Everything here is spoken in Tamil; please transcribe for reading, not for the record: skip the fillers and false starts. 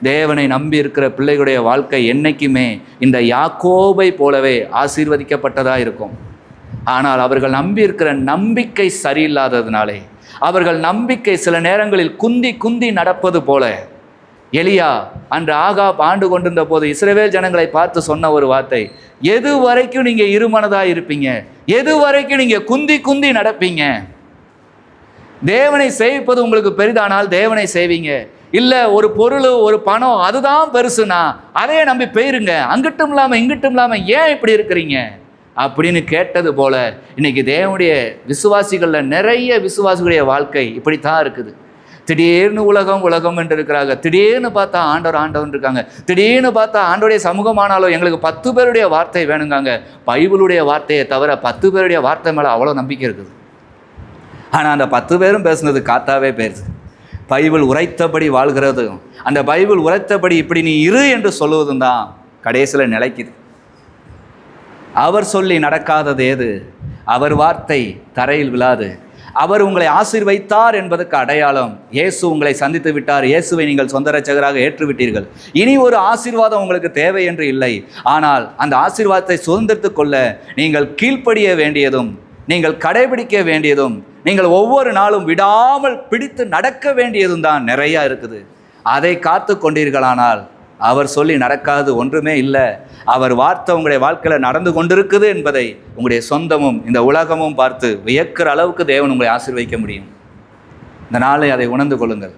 தேவனை நம்பி இருக்கிற பிள்ளைகளுடைய வாழ்க்கை என்னைக்குமே இந்த யாக்கோபை போலவே ஆசீர்வதிக்கப்பட்டதாக இருக்கும். ஆனால் அவர்கள் நம்பி இருக்கிற நம்பிக்கை சரியில்லாததுனாலே, அவர்கள் நம்பிக்கை சில நேரங்களில் குந்தி குந்தி நடப்பது போல, எலியா அன்று ஆகாப் ஆண்டு கொண்டிருந்த போது இஸ்ரவேல் ஜனங்களை பார்த்து சொன்ன ஒரு வார்த்தை, எது வரைக்கும் நீங்கள் இருமனதாக இருப்பீங்க? எது வரைக்கும் நீங்கள் குந்தி குந்தி நடப்பீங்க? தேவனை சேவிப்பது உங்களுக்கு பெரிதானால் தேவனை செய்வீங்க. இல்லை ஒரு பொருள் ஒரு பணம் அதுதான் பெருசுனா அதே நம்பி போயிருங்க. அங்கிட்டும் இல்லாமல் இங்கிட்டும் இல்லாமல் ஏன் இப்படி இருக்கிறீங்க அப்படின்னு கேட்டது போல இன்னைக்கு தேவனுடைய விசுவாசிகளில் நிறைய விசுவாசிகளுடைய வாழ்க்கை இப்படித்தான் இருக்குது. திடீர்னு உலகம் என்று இருக்கிறாங்க. திடீர்னு பார்த்தா ஆண்டவர் இருக்காங்க. திடீர்னு பார்த்தா ஆண்டோடைய சமூகமானாலும் எங்களுக்கு 10 பேருடைய வார்த்தை வேணுங்காங்க. பைபிளுடைய வார்த்தையை தவிர 10 பேருடைய வார்த்தை மேலே அவ்வளோ நம்பிக்கை இருக்குது. ஆனால் அந்த 10 பேரும் பேசுனது காத்தாவே பேசுது. பைபிள் உரைத்தபடி வாழ்கிறதும், அந்த பைபிள் உரைத்தபடி இப்படி நீ இரு என்று சொல்லுவதும் தான் கடைசியில் நிலைக்குது. அவர் சொல்லி நடக்காதது ஏது? அவர் வார்த்தை தரையில் விழாது. அவர் உங்களை ஆசீர்வைத்தார் என்பதற்கு அடையாளம், இயேசு உங்களை சந்தித்து விட்டார். இயேசுவை நீங்கள் சொந்த இரட்சகராக ஏற்றுவிட்டீர்கள். இனி ஒரு ஆசீர்வாதம் உங்களுக்கு தேவை என்று இல்லை. ஆனால் அந்த ஆசீர்வாதத்தை சுதந்திரத்து கொள்ள நீங்கள் கீழ்ப்படிய வேண்டியதும், நீங்கள் கடைபிடிக்க வேண்டியதும், நீங்கள் ஒவ்வொரு நாளும் விடாமல் பிடித்து நடக்க வேண்டியதும் தான் நிறையா இருக்குது. அதை காத்து கொண்டீர்களானால் அவர் சொல்லி நடக்காது ஒன்றுமே இல்லை. அவர் வார்த்தை உங்களுடைய வாழ்க்கையில் நடந்து கொண்டிருக்குது என்பதை உங்களுடைய சொந்தமும் இந்த உலகமும் பார்த்து வியக்கிற அளவுக்கு தேவன் உங்களை ஆசீர்வதிக்க முடியும். இந்த நாளை அதை உணர்ந்து கொள்ளுங்கள்.